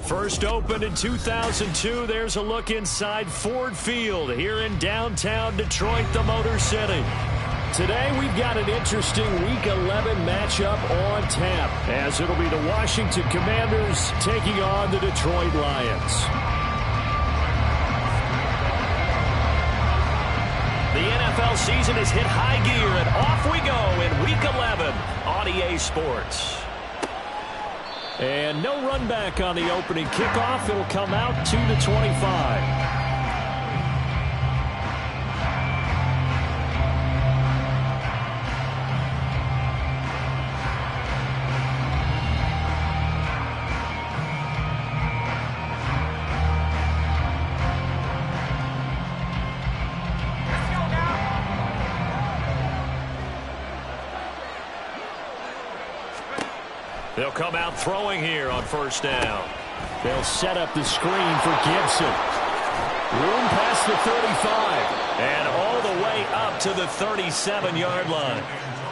First opened in 2002, there's a look inside Ford Field here in downtown Detroit, the Motor City. Today we've got an interesting Week 11 matchup on tap, as it'll be the Washington Commanders taking on the Detroit Lions. The NFL season has hit high gear, and off we go in Week 11 on EA Sports. And no run back on the opening kickoff. It'll come out to the 25. They'll come out throwing here on first down. They'll set up the screen for Gibson. Room past the 35. And all the way up to the 37-yard line.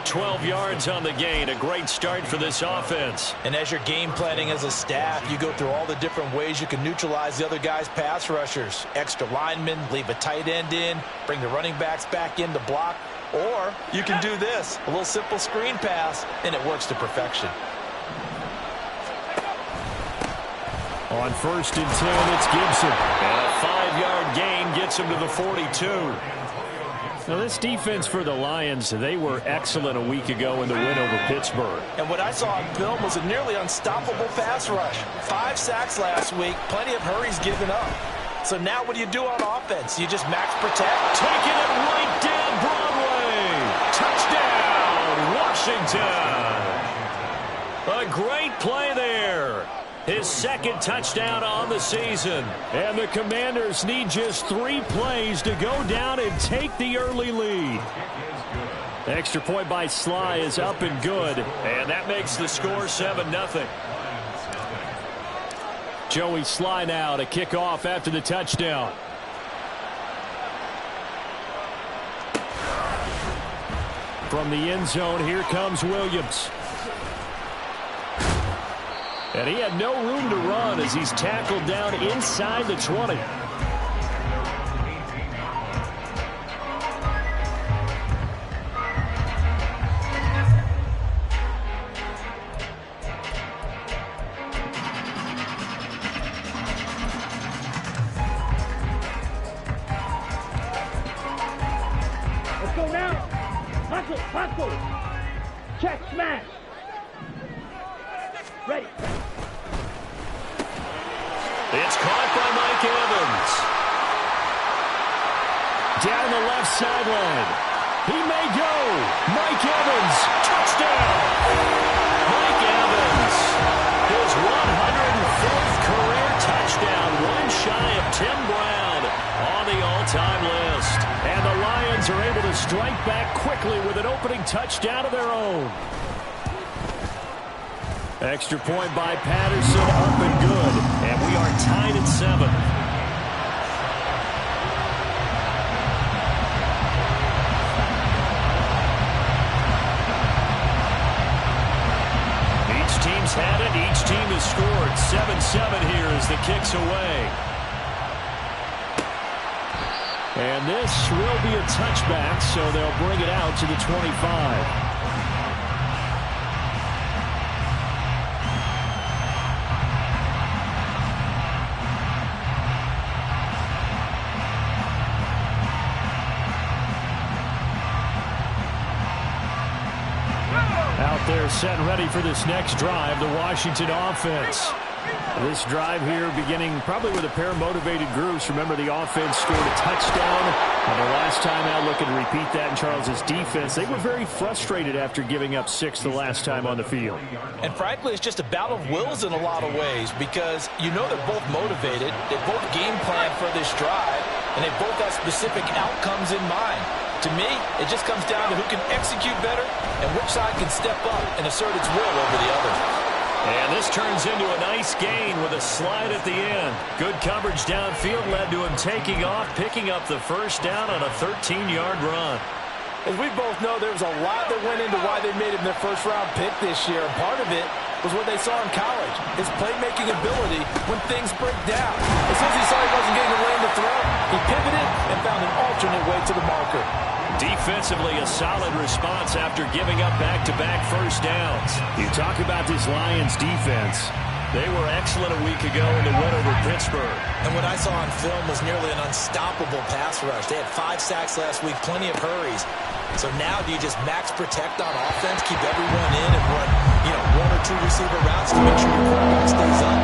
12 yards on the gain. A great start for this offense. And as you're game planning as a staff, you go through all the different ways you can neutralize the other guy's pass rushers. Extra linemen, leave a tight end in, bring the running backs back in to block. Or you can do this, a little simple screen pass, and it works to perfection. On first and 10, it's Gibson. And a 5-yard gain gets him to the 42. Now, this defense for the Lions, they were excellent a week ago in the win over Pittsburgh. And what I saw on film was a nearly unstoppable pass rush. 5 sacks last week, plenty of hurries given up. So now what do you do on offense? You just max protect? Taking it right down Broadway. Touchdown, Washington. A great play there. His second touchdown on the season. And the Commanders need just 3 plays to go down and take the early lead. Extra point by Sly is up and good. And that makes the score 7-0. Joey Sly now to kick off after the touchdown. From the end zone, here comes Williams. And he had no room to run as he's tackled down inside the 20. Let's go now. Hustle. Check, smash. Ready. It's caught by Mike Evans. Down the left sideline. He may go. Mike Evans, touchdown. Mike Evans, his 104th career touchdown, one shy of Tim Brown on the all-time list. And the Lions are able to strike back quickly with an opening touchdown of their own. Extra point by Patterson, up and good. And we are tied at 7. Each team's had it. Each team has scored. 7-7 here as the kick's away. And this will be a touchback, so they'll bring it out to the 25. Out there set ready for this next drive, the Washington offense. This drive here beginning probably with a pair of motivated groups. Remember, the offense scored a touchdown. And the last time out, looking to repeat that in Charles' defense. They were very frustrated after giving up 6 the last time on the field. And frankly, it's just a battle of wills in a lot of ways because you know they're both motivated. They both game plan for this drive, and they both have specific outcomes in mind. To me, it just comes down to who can execute better and which side can step up and assert its will over the other. And this turns into a nice gain with a slide at the end. Good coverage downfield led to him taking off, picking up the first down on a 13-yard run. As we both know, there was a lot that went into why they made him their first-round pick this year. And part of it was what they saw in college, his playmaking ability when things break down. As soon as he saw he wasn't getting a lane to throw, he pivoted and found an alternate way to the marker. Defensively, a solid response after giving up back-to-back first downs. You talk about this Lions defense. They were excellent a week ago in the win over Pittsburgh. And what I saw on film was nearly an unstoppable pass rush. They had 5 sacks last week, plenty of hurries. So now do you just max protect on offense, keep everyone in, and run, 1 or 2 receiver routes to make sure your quarterback stays up?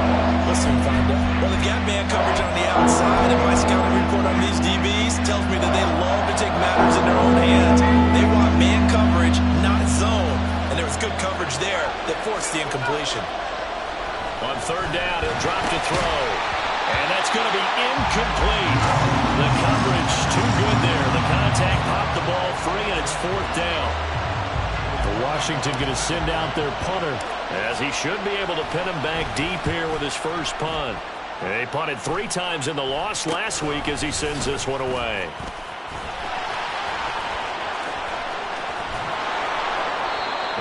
We'll soon find out. Well, they've got man coverage on the outside, and my scouting report on these DBs tells me that they love to take matters in their own hands. They want man coverage, not zone. And there was good coverage there that forced the incompletion. On third down, he'll drop to throw. And that's going to be incomplete. The coverage too good there. The contact popped the ball free, and it's 4th down. Washington going to send out their punter, as he should be able to pin him back deep here with his first punt. They punted 3 times in the loss last week as he sends this one away.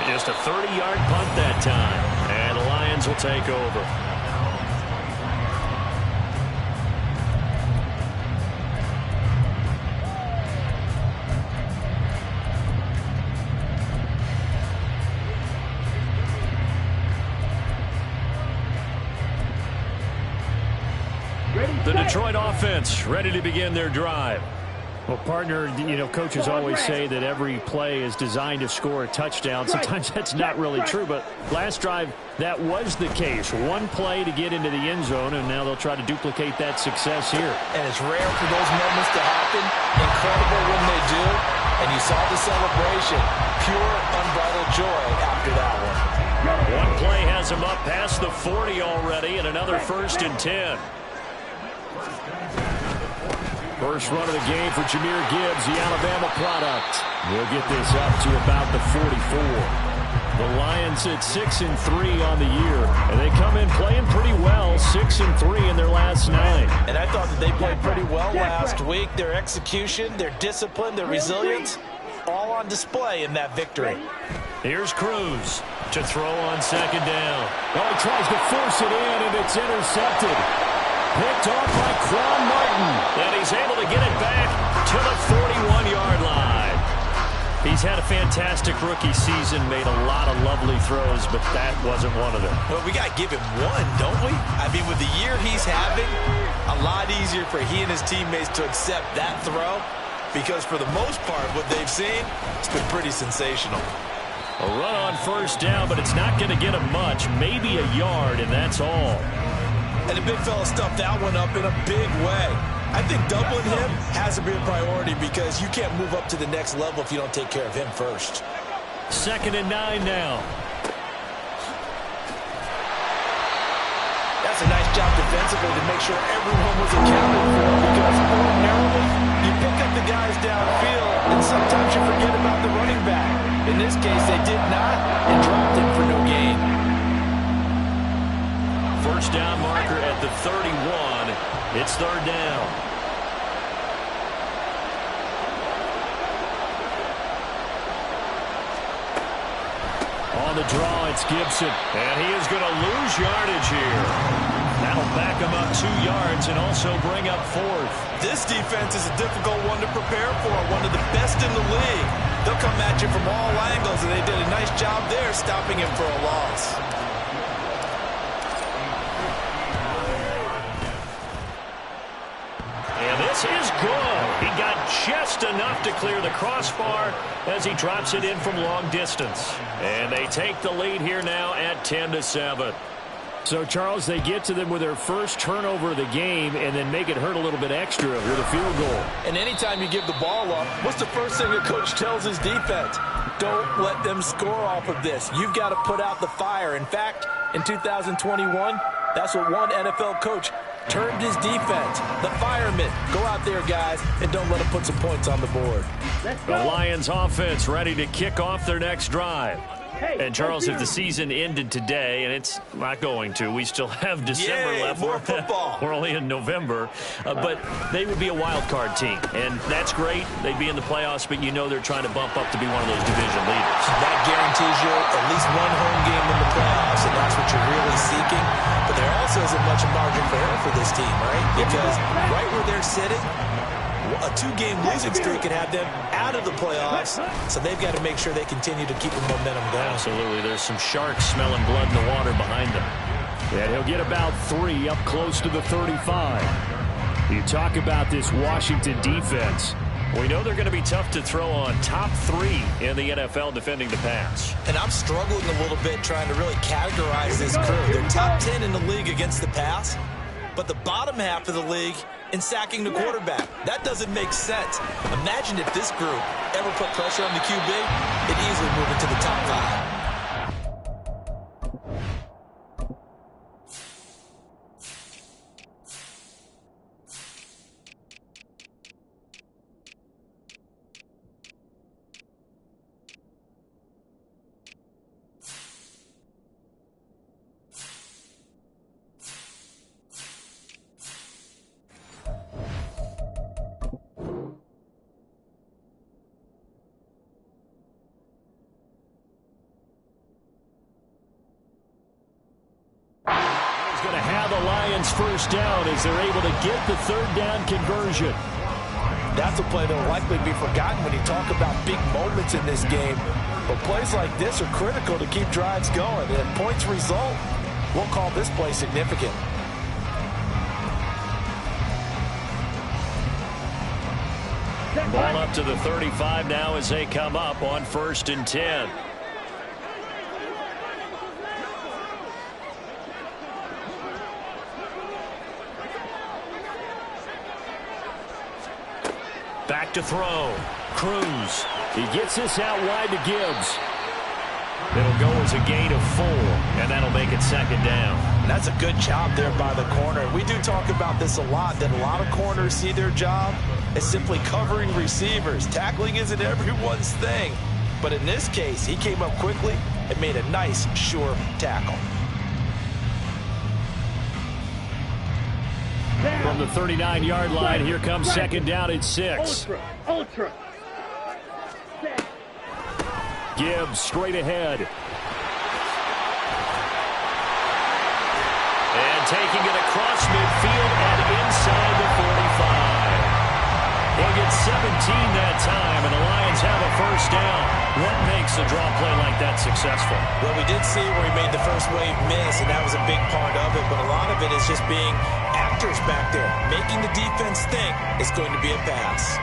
Just a 30-yard punt that time. And the Lions will take over. The Detroit offense ready to begin their drive. Well, partner, coaches always say that every play is designed to score a touchdown. Sometimes that's not really true, but last drive, that was the case. One play to get into the end zone, and now they'll try to duplicate that success here. And it's rare for those moments to happen. Incredible when they do. And you saw the celebration. Pure, unbridled joy after that one. One play has him up past the 40 already, and another 1st and 10. First run of the game for Jahmyr Gibbs, the Alabama product. He'll get this up to about the 44. The Lions at 6-3 on the year, and they come in playing pretty well, 6-3 in their last 9. And I thought that they played pretty well last week. Their execution, their discipline, their resilience, all on display in that victory. Here's Cruz to throw on 2nd down. Oh, he tries to force it in, and it's intercepted. Picked off by Quan Martin. And he's able to get it back to the 41-yard line. He's had a fantastic rookie season, made a lot of lovely throws, but that wasn't one of them. Well, we got to give him one, don't we? I mean, with the year he's having, a lot easier for he and his teammates to accept that throw because for the most part, what they've seen, it's been pretty sensational. A run on 1st down, but it's not going to get him much, maybe a yard, and that's all. And the big fella stuffed that one up in a big way. I think doubling him has to be a priority because you can't move up to the next level if you don't take care of him first. 2nd and 9 now. That's a nice job defensively to make sure everyone was accounted for because ordinarily you pick up the guys downfield and sometimes you forget about the running back. In this case, they did not and dropped him for no gain. First down marker at the 31. It's 3rd down. On the draw, it's Gibson. And he is going to lose yardage here. That'll back him up 2 yards and also bring up 4th. This defense is a difficult one to prepare for, one of the best in the league. They'll come at you from all angles, and they did a nice job there stopping him for a loss. This is good. He got just enough to clear the crossbar as he drops it in from long distance. And they take the lead here now at 10-7. So, Charles, they get to them with their first turnover of the game and then make it hurt a little bit extra with a field goal. And anytime you give the ball up, what's the first thing a coach tells his defense? Don't let them score off of this. You've got to put out the fire. In fact, in 2021, that's what one NFL coach termed his defense. The firemen. Go out there, guys, and don't let them put some points on the board. The Lions offense ready to kick off their next drive. And, Charles, if the season ended today, and it's not going to, we still have December left. More football. We're only in November. But they would be a wild card team, and that's great. They'd be in the playoffs, but you know they're trying to bump up to be one of those division leaders. That guarantees you at least one home game in the playoffs, and that's what you're really seeking. But there also isn't much margin for error for this team, right? Because right where they're sitting, a 2-game losing streak could have them out of the playoffs, so they've got to make sure they continue to keep the momentum going. Absolutely. There's some sharks smelling blood in the water behind them. And he'll get about 3 up close to the 35. You talk about this Washington defense. We know they're going to be tough to throw on. Top 3 in the NFL defending the pass. And I'm struggling a little bit trying to really categorize this crew. They're top 10 in the league against the pass, but the bottom half of the league in sacking the quarterback. That doesn't make sense. Imagine if this group ever put pressure on the QB, it'd easily move into the top 5. First down as they're able to get the third down conversion. That's a play that will likely be forgotten when you talk about big moments in this game. But plays like this are critical to keep drives going. And if points result, we'll call this play significant. Ball up to the 35 now as they come up on 1st and 10. Back to throw. Cruz. He gets this out wide to Gibbs. It'll go as a gain of 4, and that'll make it 2nd down. That's a good job there by the corner. We do talk about this a lot, that a lot of corners see their job as simply covering receivers. Tackling isn't everyone's thing. But in this case, he came up quickly and made a nice, sure tackle. From the 39-yard line, here comes 2nd down and 6. Ultra. Gibbs straight ahead. And taking it across midfield and inside the 45. He'll get 17 that time, and the Lions have a first down. What makes a draw play like that successful? Well, we did see where he made the first wave miss, and that was a big part of it. But a lot of it is just being actors back there, making the defense think it's going to be a pass.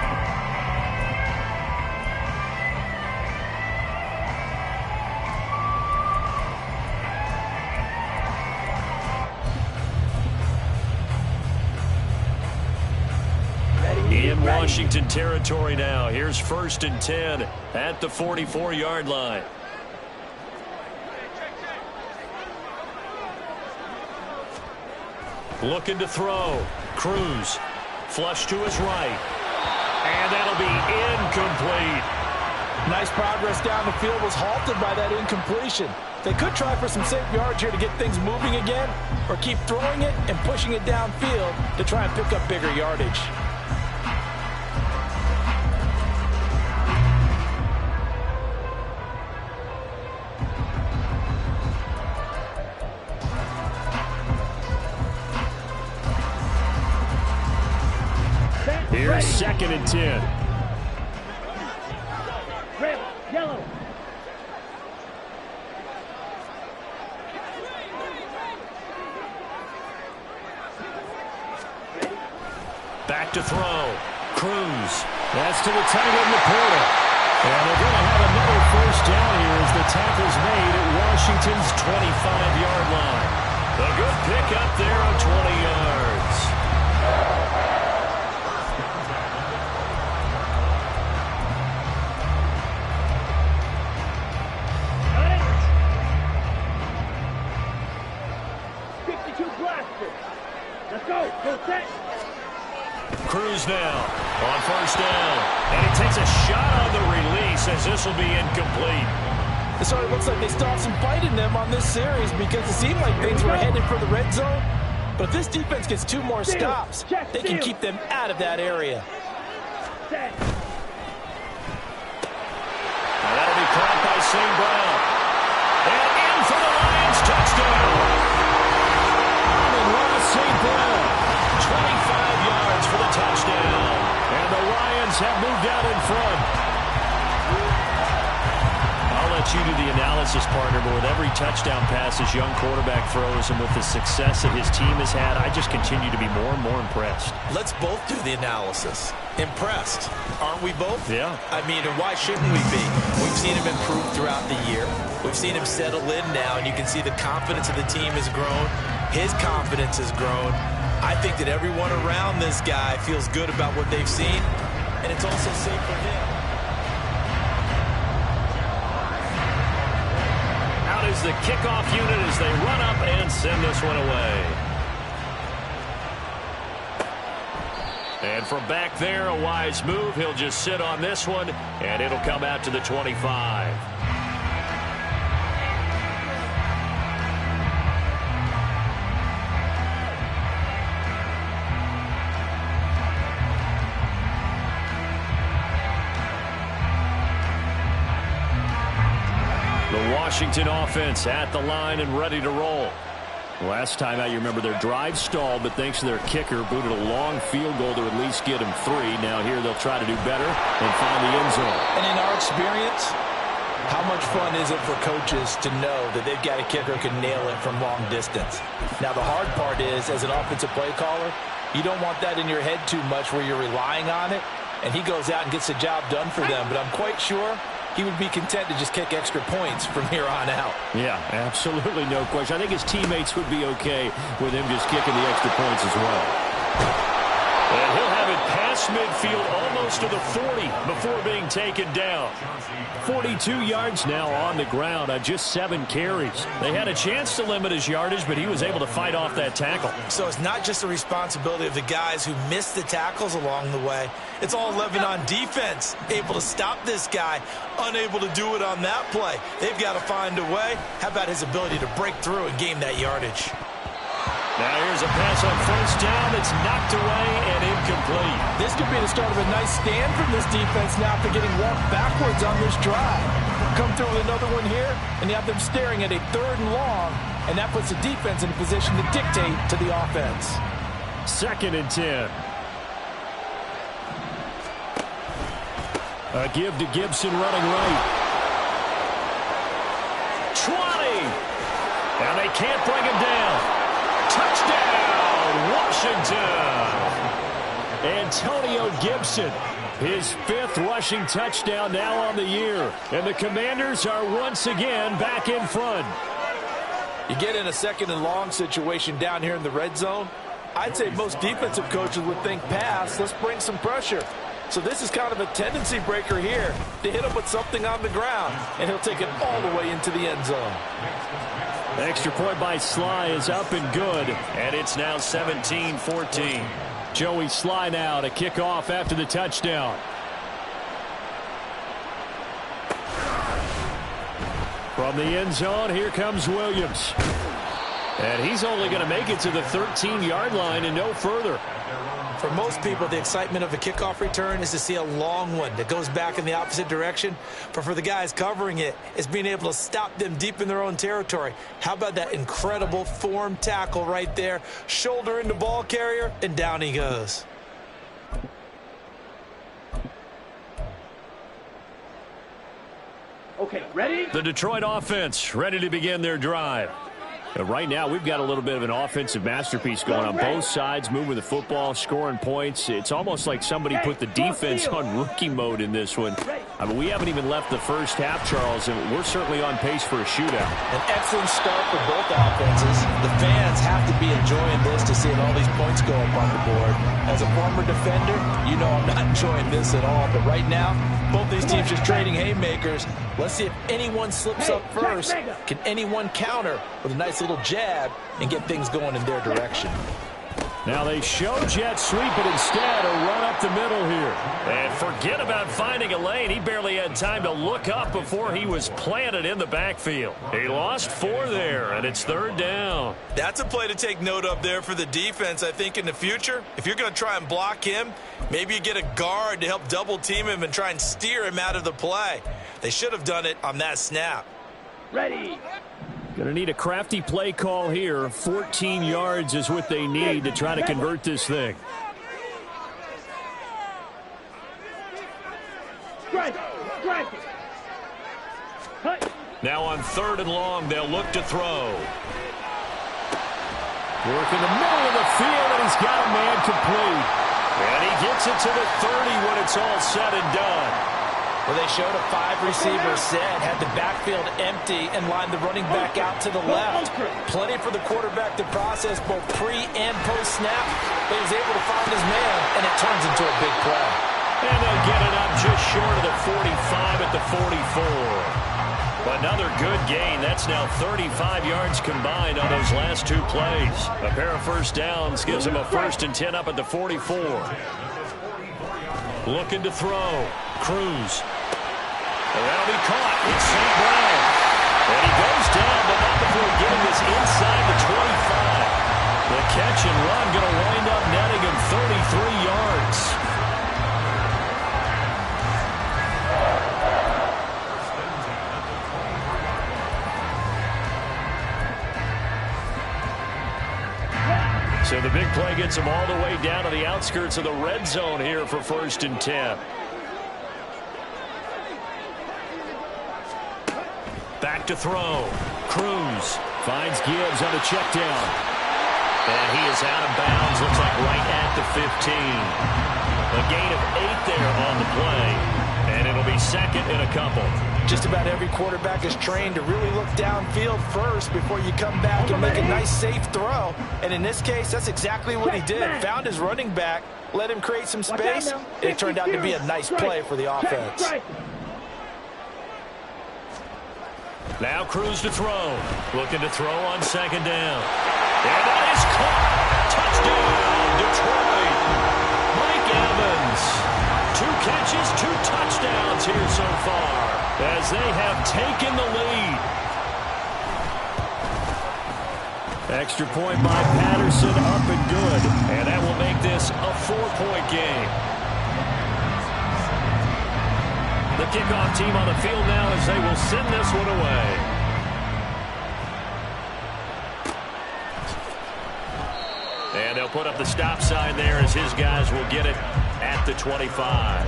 In Washington territory now. Here's 1st and 10 at the 44-yard line. Looking to throw. Cruz. Flush to his right. And that'll be incomplete. Nice progress down the field, was halted by that incompletion. They could try for some safe yards here to get things moving again, or keep throwing it and pushing it downfield to try and pick up bigger yardage. Here's 2nd and 10. Red, yellow. Back to throw. Cruz. That's to the tight end, Laporta. And they're going to have another first down here as the tackle's made at Washington's 25-yard line. A good pick up there of 20 yards. Let's go. Go set. Cruz now on first down. And he takes a shot on the release as this will be incomplete. It sort of looks like they still have some fight in them on this series because it seemed like things were headed for the red zone. But if this defense gets 2 more stops, they can keep them out of that area. Set. Now that'll be caught by St. Brown. And in for the Lions, touchdown. Amon-Ra St. Brown, 25 yards for the touchdown. And the Lions have moved out in front. I'll let you do the analysis, partner, but with every touchdown pass his young quarterback throws and with the success that his team has had, I just continue to be more and more impressed. Let's both do the analysis. Impressed, aren't we both? Yeah. I mean, and why shouldn't we be? We've seen him improve throughout the year. We've seen him settle in now, and you can see the confidence of the team has grown. His confidence has grown. I think that everyone around this guy feels good about what they've seen, and it's also safe for him. Out is the kickoff unit as they run up and send this one away. And from back there, a wise move. He'll just sit on this one, and it'll come out to the 25. The Washington offense at the line and ready to roll. Last time out, you remember their drive stalled, but thanks to their kicker, booted a long field goal to at least get them 3. Now here they'll try to do better and find the end zone. And in our experience, how much fun is it for coaches to know that they've got a kicker who can nail it from long distance? Now the hard part is, as an offensive play caller, you don't want that in your head too much where you're relying on it, and he goes out and gets the job done for them. But I'm quite sure he would be content to just kick extra points from here on out. Yeah, absolutely no question. I think his teammates would be okay with him just kicking the extra points as well. And he'll have it past midfield almost to the 40 before being taken down. 42 yards now on the ground on just 7 carries. They had a chance to limit his yardage, but he was able to fight off that tackle. So it's not just the responsibility of the guys who missed the tackles along the way. It's all Lebanon defense, able to stop this guy, unable to do it on that play. They've got to find a way. How about his ability to break through and gain that yardage? Now here's a pass on first down. It's knocked away and incomplete. This could be the start of a nice stand from this defense now after getting walked backwards on this drive. Come through with another one here, and you have them staring at a 3rd and long, and that puts the defense in a position to dictate to the offense. 2nd and 10. A give to Gibson running right. 20. And they can't bring him down. Touchdown, Washington. Antonio Gibson, his 5th rushing touchdown now on the year. And the Commanders are once again back in front. You get in a 2nd and long situation down here in the red zone, I'd say most defensive coaches would think pass, let's bring some pressure. So this is kind of a tendency breaker here to hit him with something on the ground, and he'll take it all the way into the end zone. Extra point by Sly is up and good, and it's now 17-14. Joey Sly now to kick off after the touchdown. From the end zone, here comes Williams. And he's only going to make it to the 13-yard line and no further. For most people, the excitement of a kickoff return is to see a long one that goes back in the opposite direction. But for the guys covering it, it's being able to stop them deep in their own territory. How about that incredible form tackle right there? Shoulder into ball carrier, and down he goes. Okay, ready? The Detroit offense ready to begin their drive. Right now, we've got a little bit of an offensive masterpiece going on both sides, moving the football, scoring points. It's almost like somebody put the defense on rookie mode in this one. I mean, we haven't even left the first half, Charles, and we're certainly on pace for a shootout. An excellent start for both offenses. The fans have to be enjoying this to see all these points go up on the board. As a former defender, you know I'm not enjoying this at all. But right now, both these teams just trading haymakers. Let's see if anyone slips up first. Can anyone counter with a nice little jab and get things going in their direction? Now they show jet sweep, but instead a run up the middle here. And forget about finding a lane. He barely had time to look up before he was planted in the backfield. He lost 4 there, and it's 3rd down. That's a play to take note of there for the defense, I think, in the future. If you're going to try and block him, maybe you get a guard to help double team him and try and steer him out of the play. They should have done it on that snap. Ready. Going to need a crafty play call here. 14 yards is what they need to try to convert this thing. Now on 3rd and long, they'll look to throw. Work in the middle of the field, and he's got a man complete. And he gets it to the 30 when it's all said and done. Well, they showed a 5-receiver set, had the backfield empty, and lined the running back out to the left. Plenty for the quarterback to process both pre- and post-snap. But he was able to find his man, and it turns into a big play. And they'll get it up just short of the 45 at the 44. Another good gain. That's now 35 yards combined on those last 2 plays. A pair of first downs gives him a 1st and 10 up at the 44. Looking to throw. Cruz. And that'll be caught. It's St. Brown. And he goes down, but not before getting this inside the 25. The catch and run going to wind up netting him 33 yards. So the big play gets him all the way down to the outskirts of the red zone here for 1st and 10. Back to throw. Cruz finds Gibbs on the check down. And he is out of bounds. Looks like right at the 15. A gain of 8 there on the play. And it'll be 2nd and a couple. Just about every quarterback is trained to really look downfield first before you come back and make a nice, safe throw. And in this case, that's exactly what he did. Found his running back, let him create some space. It turned out to be a nice play for the offense. Now Cruz to throw. Looking to throw on 2nd down. And that is caught. Touchdown, Detroit. Mike Evans. 2 catches, 2 touchdowns here so far as they have taken the lead. Extra point by Patterson, up and good. And that will make this a 4-point game. The kickoff team on the field now as they will send this one away. And they'll put up the stop sign there as his guys will get it at the 25.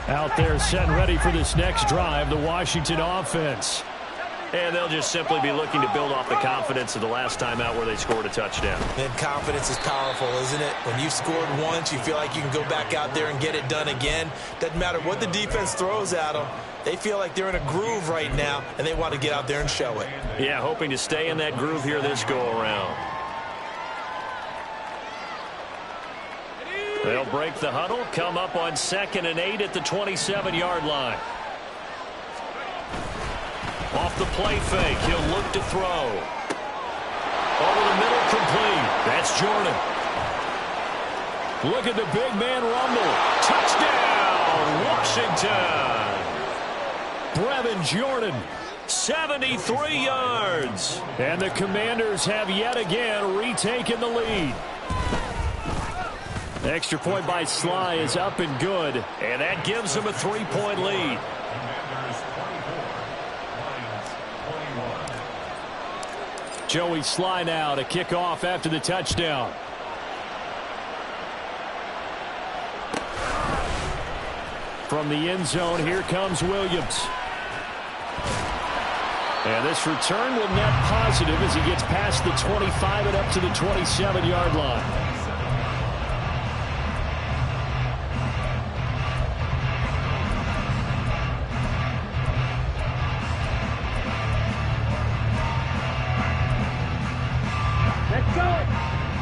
Out there set and ready for this next drive, the Washington offense. And they'll just simply be looking to build off the confidence of the last time out where they scored a touchdown. And confidence is powerful, isn't it? When you've scored once, you feel like you can go back out there and get it done again. Doesn't matter what the defense throws at them. They feel like they're in a groove right now, and they want to get out there and show it. Yeah, hoping to stay in that groove here this go-around. They'll break the huddle, come up on 2nd and 8 at the 27-yard line. Off the play fake, he'll look to throw. Over the middle, complete. That's Jordan. Look at the big man rumble. Touchdown, Washington. Brevin Jordan. 73 yards. And the Commanders have yet again retaken the lead. Extra point by Sly is up and good. And that gives them a 3-point lead. Joey Sly now to kick off after the touchdown. From the end zone, here comes Williams. And this return will net positive as he gets past the 25 and up to the 27-yard line.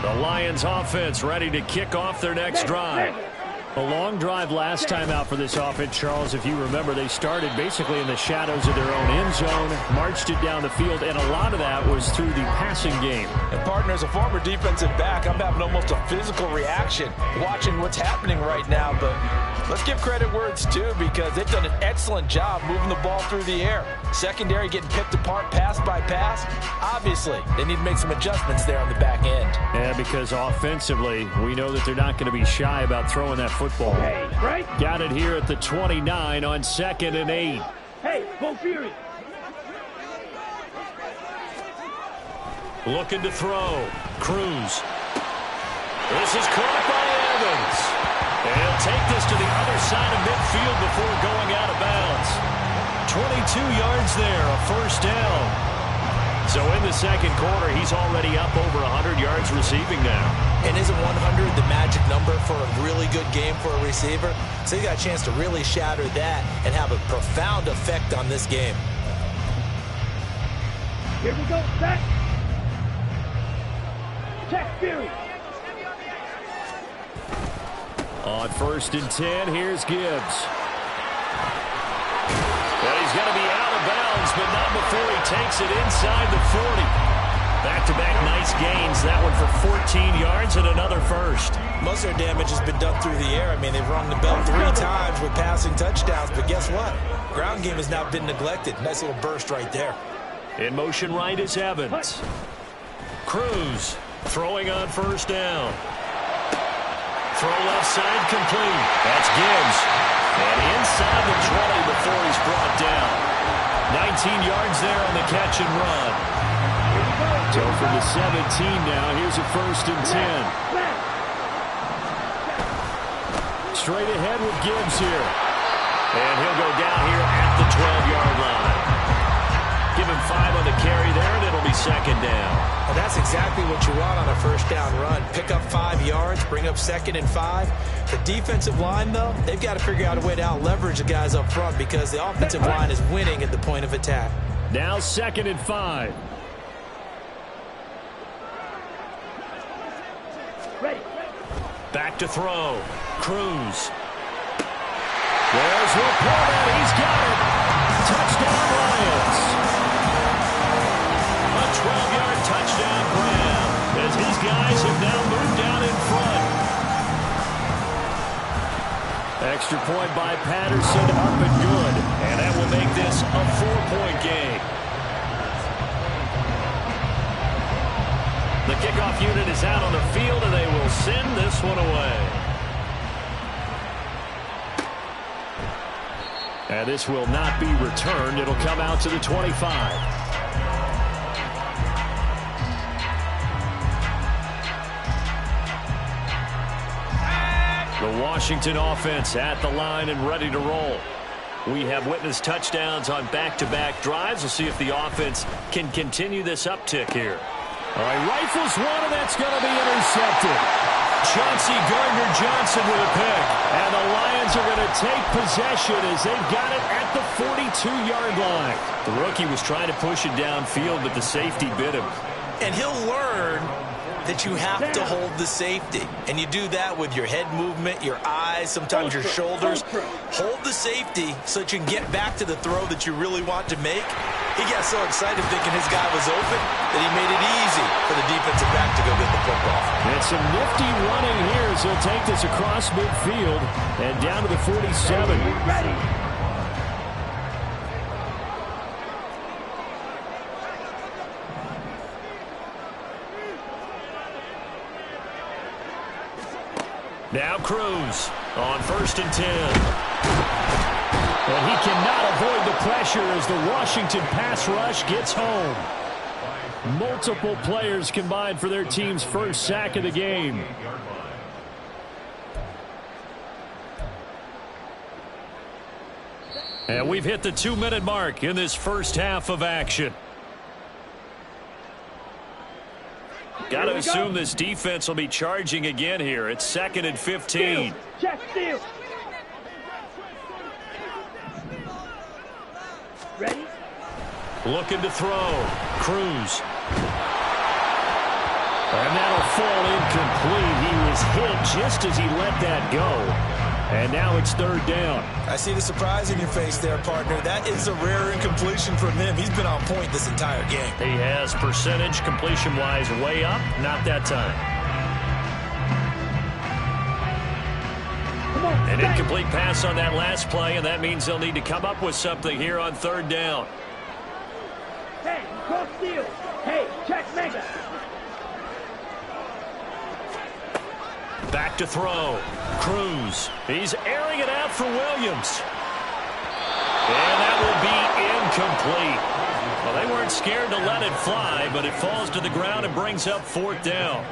The Lions offense ready to kick off their next drive. A long drive last time out for this offense, Charles. If you remember, they started basically in the shadows of their own end zone, marched it down the field, and a lot of that was through the passing game. And partner, as a former defensive back, I'm having almost a physical reaction watching what's happening right now. But let's give credit where it's due, because they've done an excellent job moving the ball through the air. Secondary getting picked apart pass by pass. Obviously, they need to make some adjustments there on the back end. Yeah, because offensively, we know that they're not going to be shy about throwing that football. Hey, right? Got it here at the 29 on 2nd and 8. Hey, go Fury. Looking to throw. Cruz. This is caught by Evans. And he'll take this to the other side of midfield before going out of bounds. 22 yards there, a first down. So in the second quarter, he's already up over 100 yards receiving now. And isn't 100 the magic number for a really good game for a receiver? So he got a chance to really shatter that and have a profound effect on this game. Here we go, set. Check Fury. On 1st and 10, here's Gibbs. Well, he's going to be out of bounds, but not before he takes it inside the 40. Back-to-back nice gains. That one for 14 yards and another first. Most of their damage has been done through the air. I mean, they've rung the bell 3 times with passing touchdowns, but guess what? Ground game has now been neglected. Nice little burst right there. In motion right is Evans. Cruz throwing on 1st down. Throw left side complete. That's Gibbs. And inside the 20 before he's brought down. 19 yards there on the catch and run. So for the 17 now, here's a 1st and 10. Straight ahead with Gibbs here. And he'll go down here at the 12-yard line. Give him 5 on the carry there, and it'll be 2nd down. And that's exactly what you want on a 1st down run. Pick up 5 yards, bring up 2nd and 5. The defensive line, though, they've got to figure out a way to out-leverage the guys up front because the offensive line is winning at the point of attack. Now 2nd and 5. Ready. Back to throw. Cruz. There's Laporta. He's got it. Touchdown, Lions. A 12-yard touchdown grab as these guys have now moved down in front. Extra point by Patterson, up and good. And that will make this a 4-point game. The kickoff unit is out on the field, and they will send this one away. And this will not be returned. It'll come out to the 25. The Washington offense at the line and ready to roll. We have witnessed touchdowns on back-to-back drives. We'll see if the offense can continue this uptick here. All right, rifles one, and that's going to be intercepted. Chauncey Gardner-Johnson with a pick. And the Lions are going to take possession as they've got it at the 42-yard line. The rookie was trying to push it downfield, but the safety bit him. And he'll learn that you have to hold the safety. And you do that with your head movement, your eyes, sometimes your shoulders. Hold the safety so that you can get back to the throw that you really want to make. He got so excited thinking his guy was open that he made it easy for the defensive back to go get the football. And some nifty running here as he'll take this across midfield and down to the 47. Ready. Now Cruz on 1st and 10. And he cannot avoid the pressure as the Washington pass rush gets home. Multiple players combined for their team's first sack of the game. And we've hit the 2-minute mark in this first half of action. Got to assume this defense will be charging again here. It's 2nd and 15. Check steal. Ready? Looking to throw. Cruz. And that'll fall incomplete. He was hit just as he let that go. And now it's 3rd down. I see the surprise in your face there, partner. That is a rare incompletion from him. He's been on point this entire game. He has percentage completion-wise way up. Not that time. Come on, An stay. incomplete pass on that last play, and that means they'll need to come up with something here on 3rd down. Hey, cross steal. Hey, check mega. Back to throw. Cruz. He's airing it out for Williams. And that will be incomplete. Well, they weren't scared to let it fly, but it falls to the ground and brings up 4th down.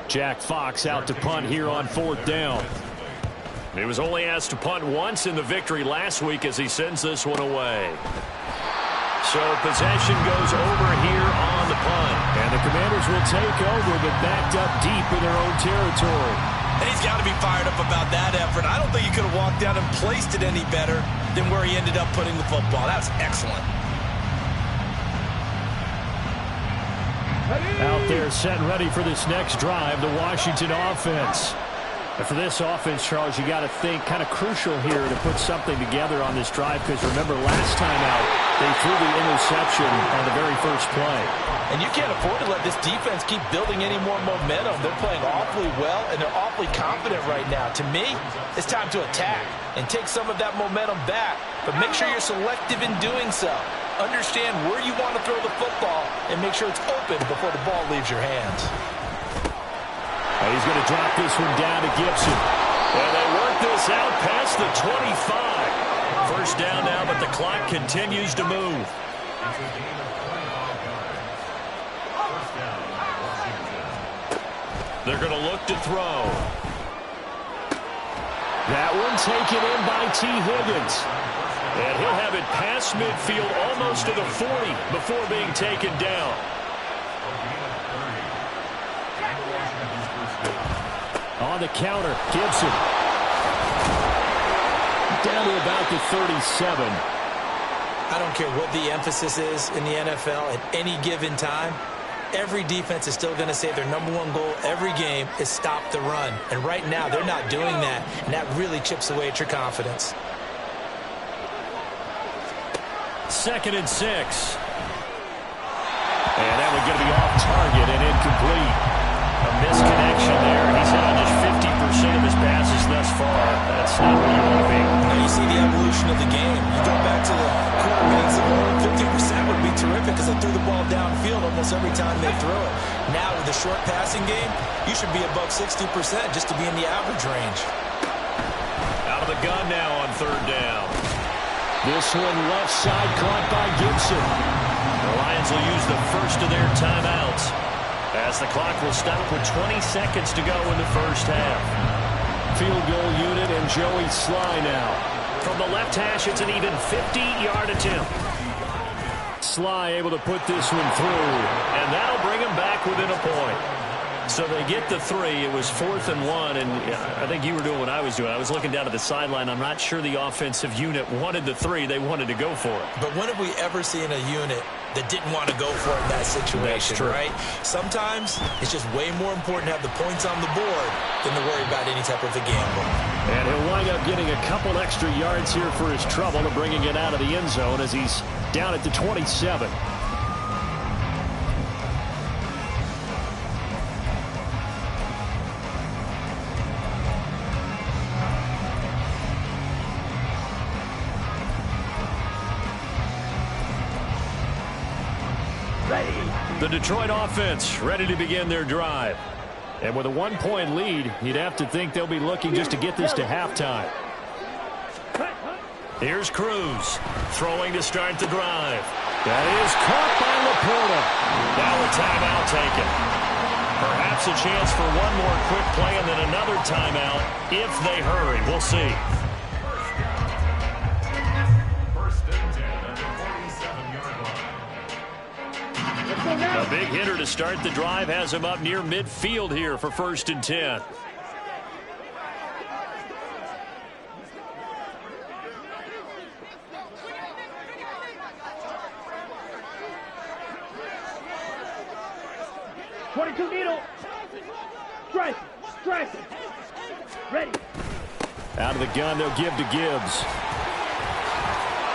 Jack Fox out to punt here on 4th down. He was only asked to punt once in the victory last week as he sends this one away. So possession goes over here on the punt. And the Commanders will take over, but backed up deep in their own territory. And he's got to be fired up about that effort. I don't think he could have walked down and placed it any better than where he ended up putting the football. That was excellent. Out there set and ready for this next drive, the Washington offense. And for this offense, Charles, you got to think kind of crucial here to put something together on this drive, because remember last time out, they threw the interception on the very first play. And you can't afford to let this defense keep building any more momentum. They're playing awfully well, and they're awfully confident right now. To me, it's time to attack and take some of that momentum back, but make sure you're selective in doing so. Understand where you want to throw the football and make sure it's open before the ball leaves your hands. He's going to drop this one down to Gibson. And they work this out past the 25. First down now, but the clock continues to move. They're going to look to throw. That one taken in by T. Higgins. And he'll have it past midfield almost to the 40 before being taken down. On the counter, Gibson. Down to about the 37. I don't care what the emphasis is in the NFL at any given time. Every defense is still going to say their #1 goal every game is stop the run. And right now, they're not doing that. And that really chips away at your confidence. 2nd and 6. And that one going to be off target and incomplete. A misconnection there. He's hit on just 50% of his passes thus far. That's not where you want to be. Now you see the evolution of the game. You go back to the quarterbacks of old, 50% would be terrific because they threw the ball downfield almost every time they threw it. Now with the short passing game, you should be above 60% just to be in the average range. Out of the gun now on 3rd down. This one left side caught by Gibson. The Lions will use the first of their timeouts as the clock will stop with 20 seconds to go in the first half. Field goal unit and Joey Sly now. From the left hash, it's an even 50-yard attempt. Sly able to put this one through, and that'll bring him back within a point. So they get the 3. It was 4th and 1, and I think you were doing what I was doing. I was looking down to the sideline. I'm not sure the offensive unit wanted the 3. They wanted to go for it. But when have we ever seen a unit that didn't want to go for it in that situation, right? Sometimes it's just way more important to have the points on the board than to worry about any type of a gamble. And he'll wind up getting a couple extra yards here for his trouble and bringing it out of the end zone as he's down at the 27. The Detroit offense ready to begin their drive. And with a 1-point lead, you'd have to think they'll be looking just to get this to halftime. Here's Cruz throwing to start the drive. That is caught by Laporta. Now a timeout taken. Perhaps a chance for one more quick play and then another timeout if they hurry. We'll see. big hitter to start the drive has him up near midfield here for 1st and 10. Needle. Strike. Ready. Out of the gun, they'll give to Gibbs.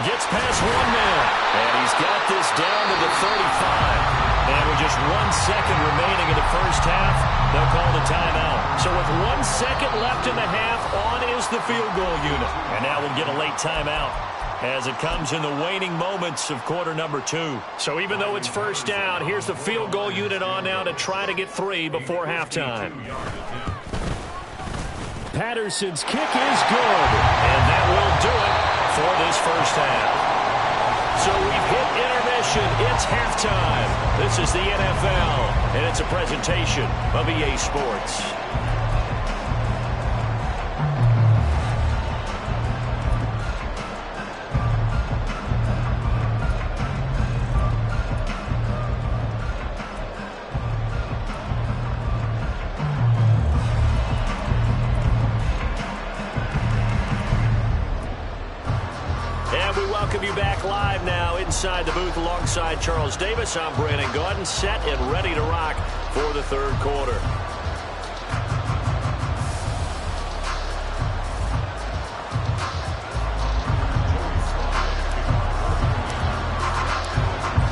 Gets past one man. And he's got this down to the 35. And with just 1 second remaining in the first half, they'll call the timeout. So with 1 second left in the half, on is the field goal unit. And now we'll get a late timeout as it comes in the waning moments of quarter number 2. So even though it's first down, here's the field goal unit on now to try to get 3 before halftime. Patterson's kick is good, and that will do it for this first half. So we've hit intermission. It's halftime. This is the NFL, and it's a presentation of EA Sports. Welcome you back live now inside the booth alongside Charles Davis. I'm Brandon Gaudin, set and ready to rock for the third quarter.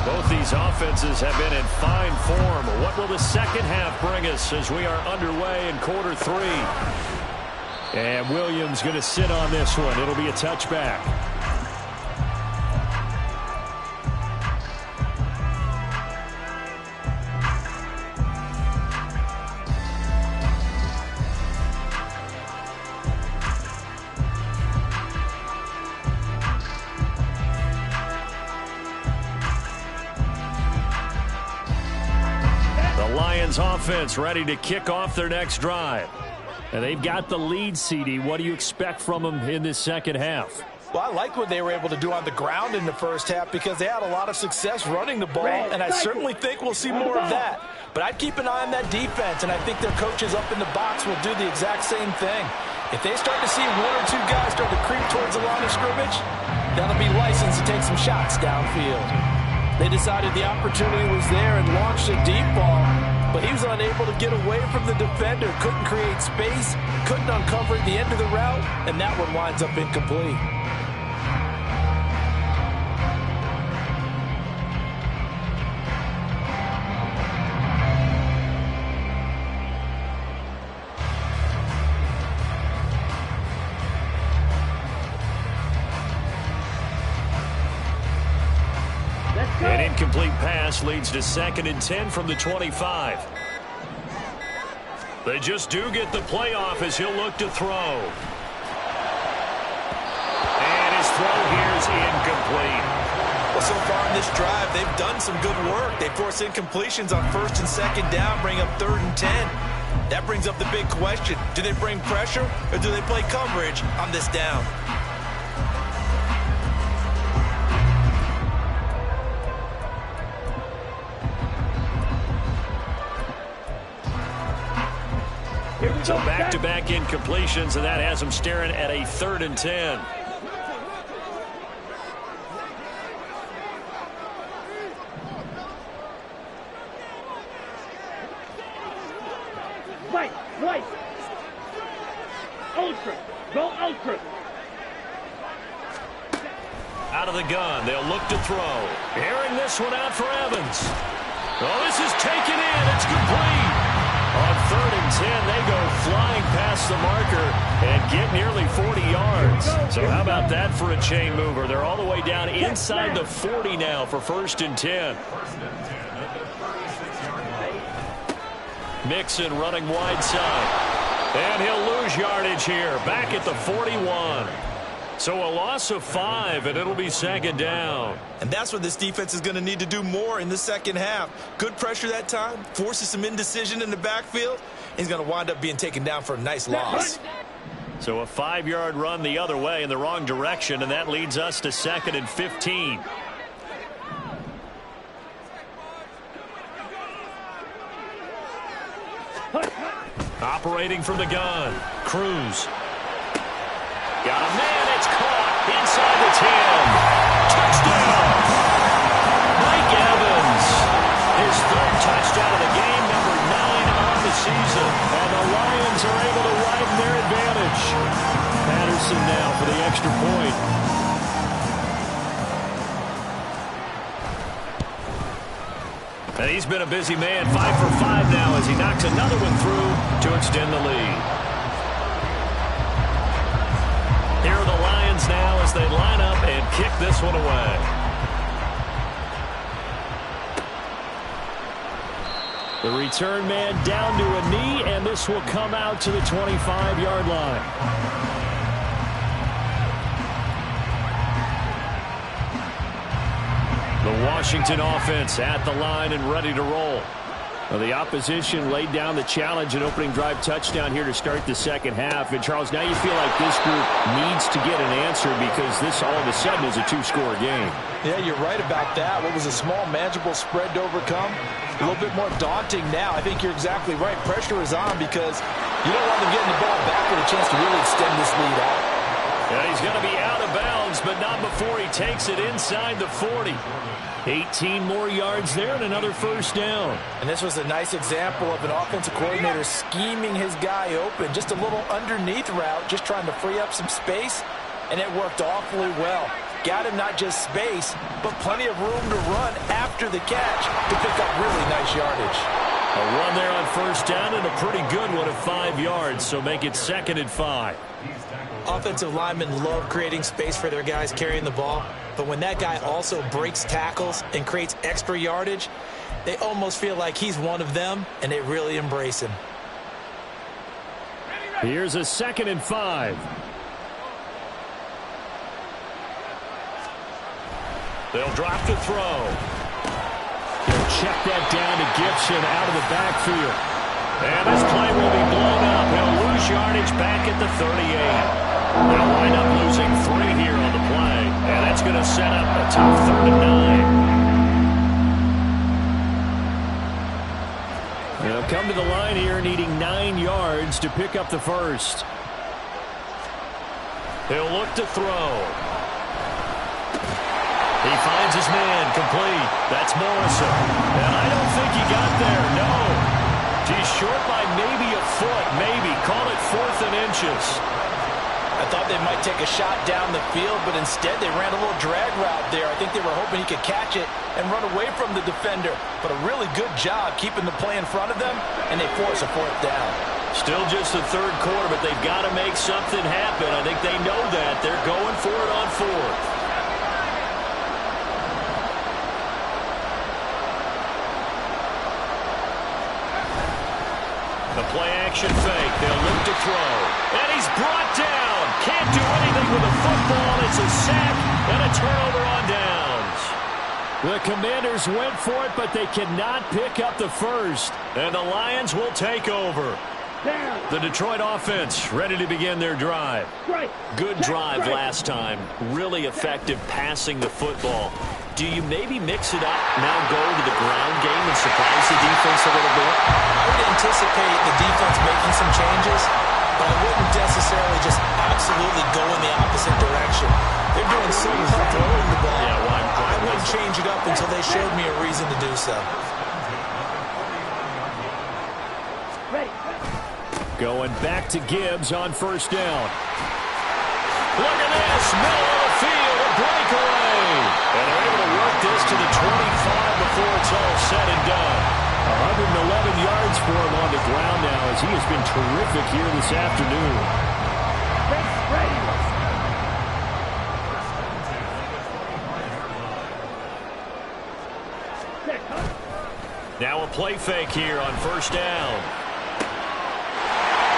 Both these offenses have been in fine form. What will the second half bring us as we are underway in quarter 3? And Williams going to sit on this one. It'll be a touchback. Offense ready to kick off their next drive. And they've got the lead, CD. What do you expect from them in this second half? Well, I like what they were able to do on the ground in the first half because they had a lot of success running the ball, and I certainly think we'll see more of that. But I'd keep an eye on that defense, and I think their coaches up in the box will do the exact same thing. If they start to see 1 or 2 guys start to creep towards the line of scrimmage, that'll be licensed to take some shots downfield. They decided the opportunity was there and launched a deep ball, but he was unable to get away from the defender, couldn't create space, couldn't uncover at the end of the route, and that one winds up incomplete. An incomplete pass leads to 2nd and 10 from the 25. They just do get the playoff as he'll look to throw. And his throw here is incomplete. Well, so far in this drive, they've done some good work. They force incompletions on 1st and 2nd down, bring up 3rd and 10. That brings up the big question. Do they bring pressure or do they play coverage on this down? So back-to-back incompletions, and that has them staring at a 3rd and 10. White. Ultra. Go ultra. Out of the gun, they'll look to throw. Airing this one out for Evans. Oh, this is taken in. It's complete. On 3rd and 10, they go flying past the marker and get nearly 40 yards. So how about that for a chain mover? They're all the way down inside the 40 now for 1st and 10. Mixon running wide side. And he'll lose yardage here, back at the 41. So a loss of 5, and it'll be 2nd down. And that's what this defense is going to need to do more in the second half. Good pressure that time, forces some indecision in the backfield. He's going to wind up being taken down for a nice loss. So a 5-yard run the other way in the wrong direction, and that leads us to 2nd and 15. Operating from the gun. Cruz. Got a man. It's caught inside the 10. Touchdown. Mike Evans. His third touchdown of the game, number 9 on the season. And the Lions are able to widen their advantage. Patterson now for the extra point. And he's been a busy man, 5 for 5 now as he knocks another one through to extend the lead. Here are the Lions now as they line up and kick this one away. The return man down to a knee, and this will come out to the 25-yard line. The Washington offense at the line and ready to roll. Well, the opposition laid down the challenge and opening drive touchdown here to start the second half. And, Charles, now you feel like this group needs to get an answer because this all of a sudden is a 2-score game. Yeah, you're right about that. What was a small, manageable spread to overcome? A little bit more daunting now. I think you're exactly right. Pressure is on because you don't want them getting the ball back with a chance to really extend this lead out. Yeah, he's going to be out of bounds, but not before he takes it inside the 40. 18 more yards there and another first down. And this was a nice example of an offensive coordinator scheming his guy open. Just a little underneath route, just trying to free up some space, and it worked awfully well. Got him not just space, but plenty of room to run after the catch to pick up really nice yardage. A run there on first down and a pretty good one of 5 yards, so make it 2nd and 5. Offensive linemen love creating space for their guys carrying the ball, but when that guy also breaks tackles and creates extra yardage, they almost feel like he's one of them, and they really embrace him. Here's a 2nd and 5. They'll drop to throw. They'll check that down to Gibson out of the backfield. And this play will be blown up. He'll lose yardage back at the 38. They'll wind up losing 3 here on the play. And that's going to set up a tough 3rd and 9. They'll come to the line here needing 9 yards to pick up the first. He'll look to throw. He finds his man complete. That's Morrison. And I don't think he got there, no. He's short by maybe a foot, maybe. Call it 4th and inches. I thought they might take a shot down the field, but instead they ran a little drag route there. I think they were hoping he could catch it and run away from the defender. But a really good job keeping the play in front of them, and they force a 4th down. Still just the 3rd quarter, but they've got to make something happen. I think they know that. They're going for it on 4th. The play-action fake. They'll look to throw. And he's brought down. Can't do anything with the football. It's a sack and a turnover on downs. The Commanders went for it, but they cannot pick up the first. And the Lions will take over. The Detroit offense ready to begin their drive. Good drive last time. Really effective passing the football. Do you maybe mix it up, now go to the ground game and surprise the defense a little bit? I would anticipate the defense making some changes, but I wouldn't necessarily just absolutely go in the opposite direction. They're doing so well throwing the ball. Yeah, I wouldn't change it up until they showed me a reason to do so. Going back to Gibbs on first down. Look at this, middle of the field, a breakaway. And they're able to work this to the 25 before it's all said and done. 111 yards for him on the ground now as he has been terrific here this afternoon. Now a play fake here on first down.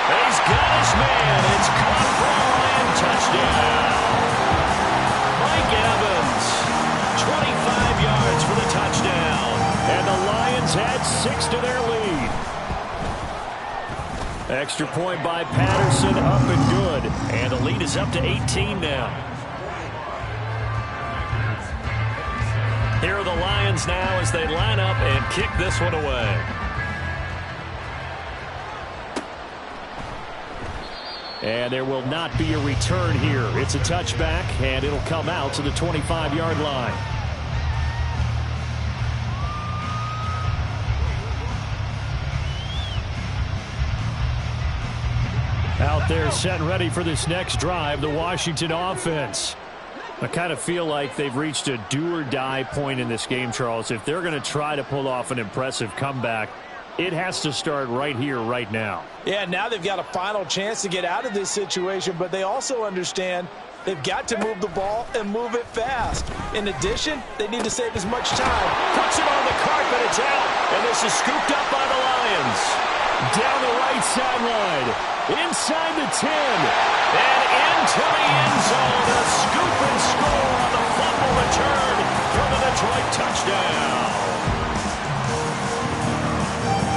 And he's got his man. It's caught for a Lion touchdown. Mike Evans, 25 yards for the touchdown. And the Lions add 6 to their lead. Extra point by Patterson, up and good. And the lead is up to 18 now. Here are the Lions now as they line up and kick this one away. And there will not be a return here. It's a touchback, and it'll come out to the 25-yard line. Out there set and ready for this next drive, the Washington offense. I kind of feel like they've reached a do-or-die point in this game, Charles. If they're going to try to pull off an impressive comeback, it has to start right here, right now. Yeah, now they've got a final chance to get out of this situation, but they also understand they've got to move the ball and move it fast. In addition, they need to save as much time. Puts it on the carpet, it's out, and this is scooped up by the Lions. Down the right sideline, inside the 10, and into the end zone. A scoop and score on the fumble return for the Detroit touchdown.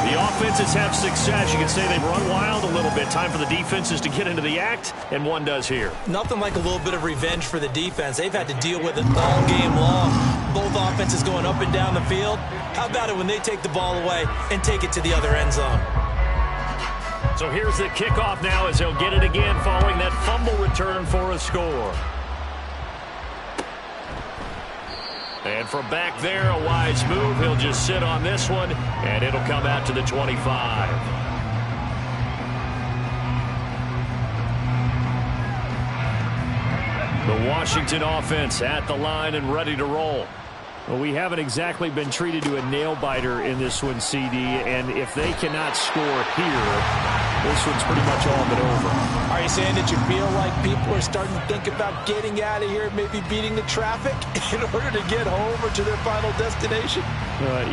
The offenses have success. You can say they've run wild a little bit. Time for the defenses to get into the act, and one does here. Nothing like a little bit of revenge for the defense. They've had to deal with it all game long. Both offenses going up and down the field. How about it when they take the ball away and take it to the other end zone? So here's the kickoff now as they'll get it again following that fumble return for a score. And from back there, a wise move. He'll just sit on this one, and it'll come out to the 25. The Washington offense at the line and ready to roll. Well, we haven't exactly been treated to a nail-biter in this one, CD, and if they cannot score here, this one's pretty much all but over. Are you saying that you feel like people are starting to think about getting out of here, maybe beating the traffic in order to get home or to their final destination?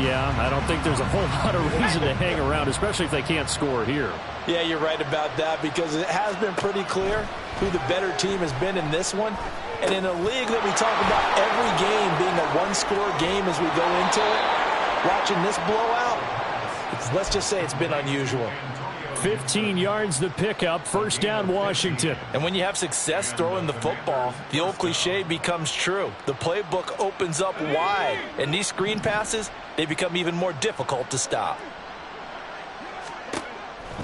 Yeah, I don't think there's a whole lot of reason to hang around, especially if they can't score here. Yeah, you're right about that, because it has been pretty clear who the better team has been in this one. And in a league that we talk about every game being a one-score game as we go into it, watching this blowout, let's just say it's been unusual. 15 yards the pickup, first down Washington. And when you have success throwing the football, the old cliche becomes true. The playbook opens up wide, and these screen passes, they become even more difficult to stop.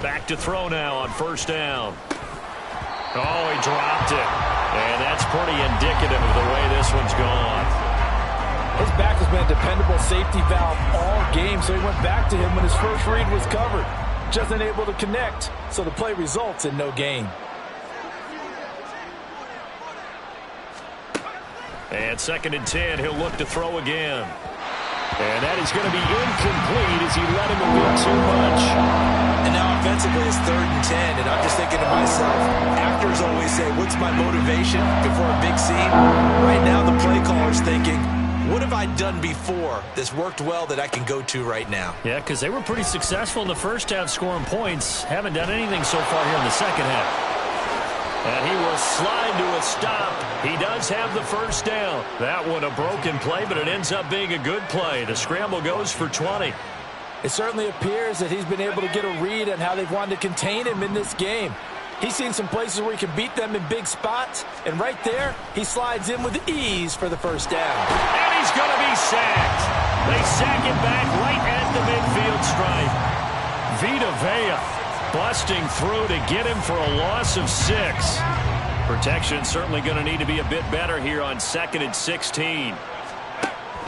Back to throw now on first down. Oh, he dropped it. And that's pretty indicative of the way this one's gone. His back has been a dependable safety valve all game, so he went back to him when his first read was covered. Just unable to connect, so the play results in no gain. And 2nd and 10, he'll look to throw again. And that is going to be incomplete as he let him away too much. And now offensively it's 3rd and 10, and I'm just thinking to myself, actors always say, what's my motivation before a big scene? Right now the play caller's thinking, what have I done before that's worked well that I can go to right now? Yeah, because they were pretty successful in the first half scoring points. Haven't done anything so far here in the second half. And he will slide to a stop. He does have the first down. That one a broken play, but it ends up being a good play. The scramble goes for 20. It certainly appears that he's been able to get a read on how they've wanted to contain him in this game. He's seen some places where he can beat them in big spots, and right there, he slides in with ease for the first down. And he's going to be sacked. They sack him back right at the midfield stripe. Vita Vea busting through to get him for a loss of 6. Protection certainly going to need to be a bit better here on 2nd and 16.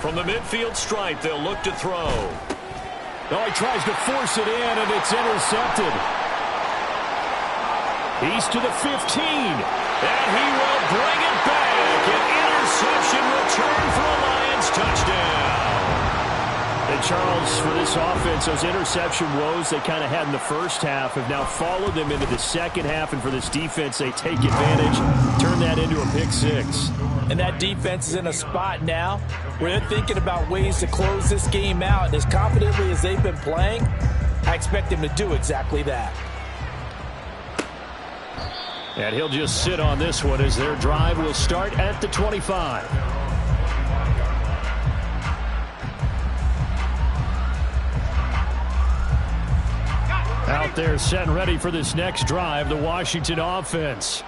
From the midfield stripe, they'll look to throw. Oh, he tries to force it in, and it's intercepted. He's to the 15, and he will bring it back. An interception return for a Lions touchdown. And Charles, for this offense, those interception woes they kind of had in the first half have now followed them into the second half, and for this defense, they take advantage, turn that into a pick 6. And that defense is in a spot now where they're thinking about ways to close this game out. And as confidently as they've been playing, I expect them to do exactly that. And he'll just sit on this one as their drive will start at the 25. Out there set and ready for this next drive, the Washington offense.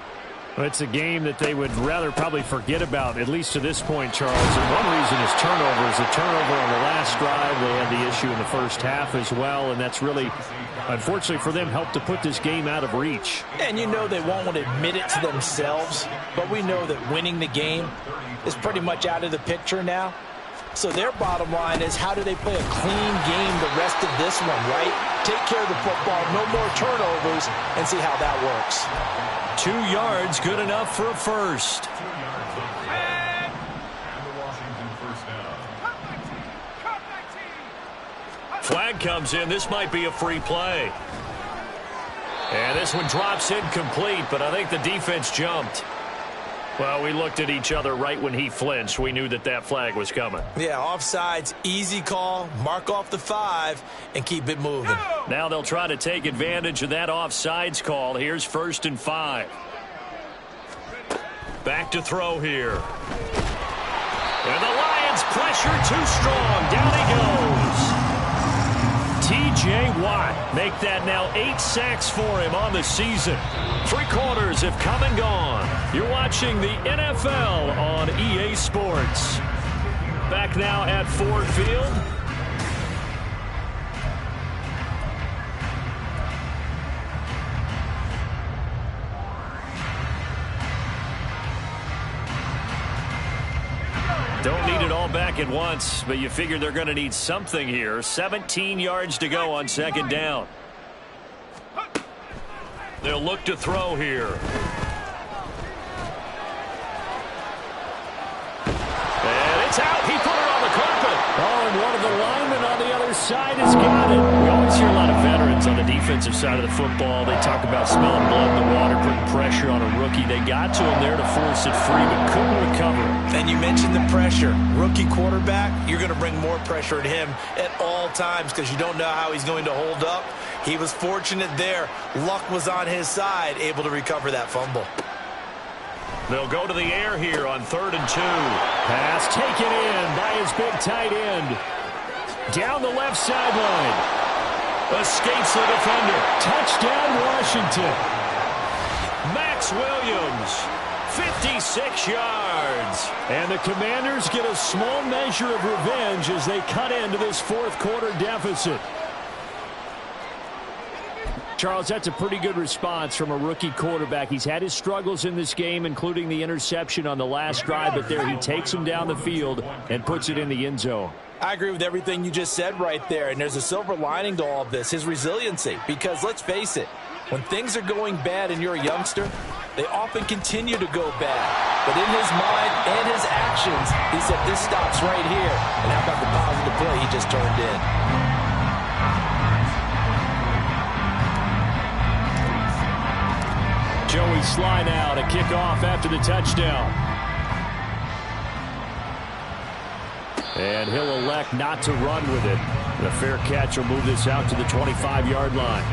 Well, it's a game that they would rather probably forget about, at least to this point, Charles. And one reason is turnovers. A turnover on the last drive. They had the issue in the first half as well, and that's really, unfortunately for them, helped to put this game out of reach. And you know they won't want to admit it to themselves, but we know that winning the game is pretty much out of the picture now. So their bottom line is, how do they play a clean game the rest of this one, right? Take care of the football, no more turnovers, and see how that works. 2 yards, good enough for a first. Flag comes in. This might be a free play. And this one drops incomplete, but I think the defense jumped. Well, we looked at each other right when he flinched. We knew that that flag was coming. Yeah, offsides, easy call, mark off the 5, and keep it moving. Now they'll try to take advantage of that offsides call. Here's 1st and 5. Back to throw here. And the Lions pressure too strong. Down he goes. T.J. Watt make that now 8 sacks for him on the season. 3 quarters have come and gone. You're watching the NFL on EA Sports. Back now at Ford Field. Don't need it all back at once, but you figure they're going to need something here. 17 yards to go on 2nd down. They'll look to throw here. And it's out. He put it on the carpet. Oh, and one of the linemen on the other side has got it. We always hear a lot of veterans on the defensive side of the football. They talk about smelling blood in the water, putting pressure on a rookie. They got to him there to force it free, but couldn't recover. And you mentioned the pressure. Rookie quarterback, you're going to bring more pressure at him at all times because you don't know how he's going to hold up. He was fortunate there. Luck was on his side, able to recover that fumble. They'll go to the air here on 3rd and 2. Pass taken in by his big tight end. Down the left sideline. Escapes the defender. Touchdown, Washington. Max Williams, 56 yards. And the Commanders get a small measure of revenge as they cut into this 4th quarter deficit. Charles, that's a pretty good response from a rookie quarterback. He's had his struggles in this game, including the interception on the last drive, but there he takes him down the field and puts it in the end zone. I agree with everything you just said right there, and there's a silver lining to all of this, his resiliency. Because let's face it, when things are going bad and you're a youngster, they often continue to go bad. But in his mind and his actions, he said, this stops right here. And how about the positive play he just turned in? Joey Sly now to kick off after the touchdown. And he'll elect not to run with it. The fair catch will move this out to the 25-yard line.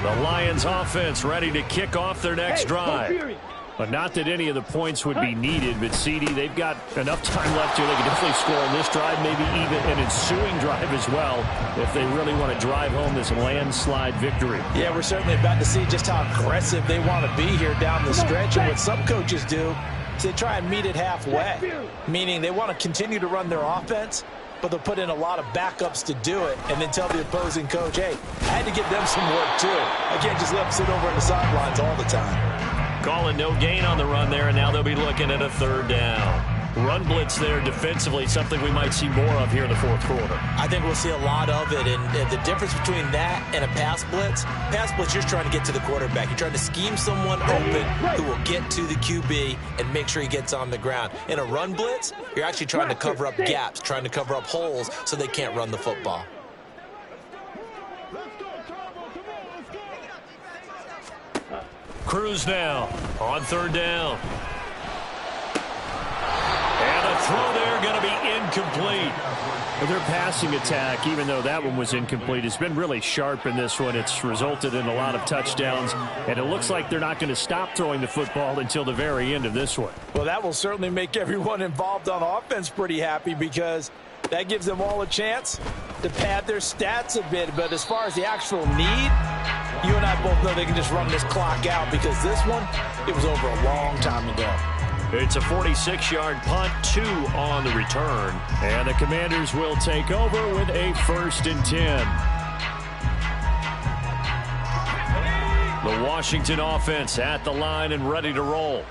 The Lions offense ready to kick off their next drive. But not that any of the points would be needed, but CD, they've got enough time left here. They can definitely score on this drive, maybe even an ensuing drive as well, if they really want to drive home this landslide victory. Yeah, we're certainly about to see just how aggressive they want to be here down the stretch. And what some coaches do is they try and meet it halfway, meaning they want to continue to run their offense, but they'll put in a lot of backups to do it and then tell the opposing coach, hey, I had to give them some work too. I can't just let them sit over on the sidelines all the time. Calling no gain on the run there, and now they'll be looking at a 3rd down. Run blitz there defensively, something we might see more of here in the 4th quarter. I think we'll see a lot of it, and the difference between that and a pass blitz, you're trying to get to the quarterback. You're trying to scheme someone open who will get to the QB and make sure he gets on the ground. In a run blitz, you're actually trying to cover up gaps, trying to cover up holes so they can't run the football. Cruz now on 3rd down. And a throw there going to be incomplete. Their passing attack, even though that one was incomplete, has been really sharp in this one. It's resulted in a lot of touchdowns, and it looks like they're not going to stop throwing the football until the very end of this one. Well, that will certainly make everyone involved on offense pretty happy because that gives them all a chance to pad their stats a bit. But as far as the actual need, you and I both know they can just run this clock out because this one, it was over a long time ago. It's a 46-yard punt, 2 on the return. And the Commanders will take over with a 1st and 10. The Washington offense at the line and ready to roll.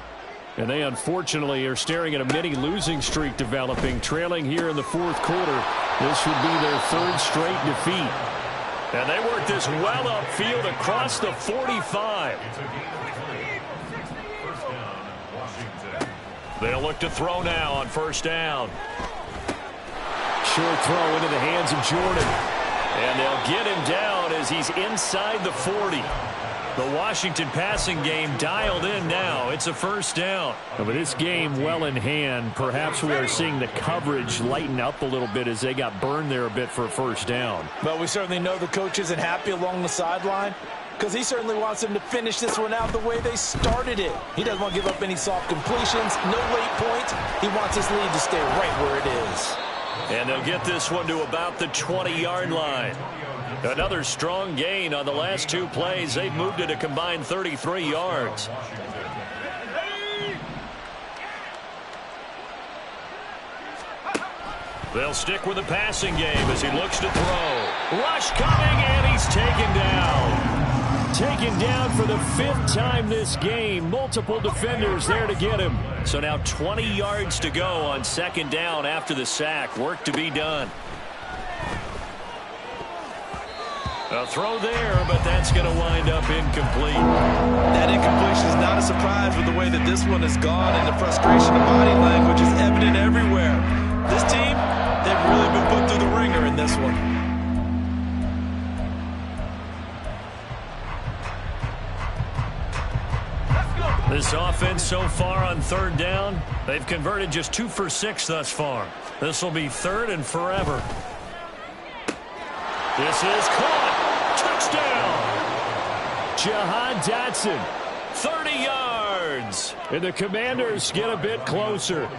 And they unfortunately are staring at a mini losing streak developing, trailing here in the 4th quarter. This would be their 3rd straight defeat. And they work this well upfield across the 45. They'll look to throw now on 1st down. Short throw into the hands of Jordan. And they'll get him down as he's inside the 40. The Washington passing game dialed in now. It's a 1st down. But this game well in hand. Perhaps we are seeing the coverage lighten up a little bit as they got burned there a bit for a 1st down. But we certainly know the coach isn't happy along the sideline because he certainly wants them to finish this one out the way they started it. He doesn't want to give up any soft completions, no late points. He wants his lead to stay right where it is. And they'll get this one to about the 20-yard line. Another strong gain on the last 2 plays. They've moved it a combined 33 yards. They'll stick with the passing game as he looks to throw. Rush coming, and he's taken down. Taken down for the 5th time this game. Multiple defenders there to get him. So now 20 yards to go on 2nd down after the sack. Work to be done. A throw there, but that's going to wind up incomplete. That incompletion is not a surprise with the way that this one has gone, and the frustration of body language is evident everywhere. This team, they've really been put through the ringer in this one. This offense so far on 3rd down, they've converted just 2 for 6 thus far. This will be 3rd and forever. This is caught. Touchdown. Jahan Dotson, 30 yards. And the Commanders get a bit closer.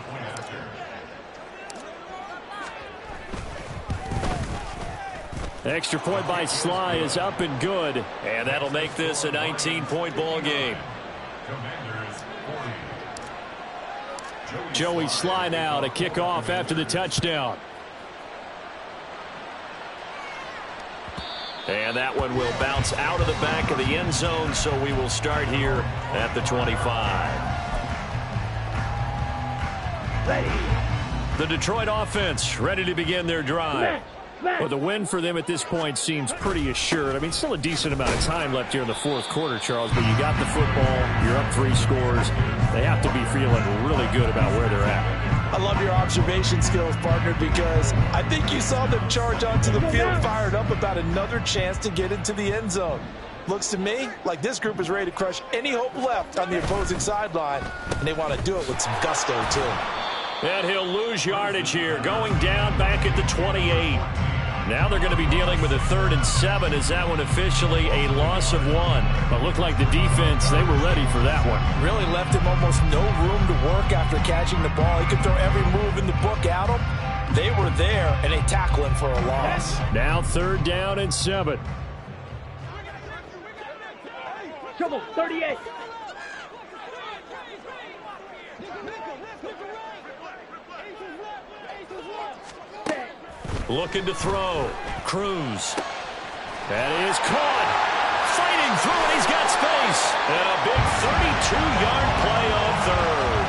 Extra point by Sly is up and good. And that'll make this a 19-point ball game. Joey Sly now to kick off after the touchdown. And that one will bounce out of the back of the end zone, so we will start here at the 25. The Detroit offense ready to begin their drive. Well, the win for them at this point seems pretty assured. I mean, still a decent amount of time left here in the 4th quarter, Charles, but you got the football, you're up 3 scores. They have to be feeling really good about where they're at. I love your observation skills, partner, because I think you saw them charge onto the field fired up about another chance to get into the end zone. Looks to me like this group is ready to crush any hope left on the opposing sideline, and they want to do it with some gusto, too. And he'll lose yardage here, going down back at the 28. Now they're going to be dealing with a 3rd and 7 as that one officially a loss of 1. But looked like the defense, they were ready for that one. Really left him almost no room to work after catching the ball. He could throw every move in the book at him. They were there, and they tackle him for a loss. Now 3rd down and 7. Trouble, 38. Looking to throw. Cruz. That is caught. Fighting through it. He's got space. And a big 32-yard play on 3rd.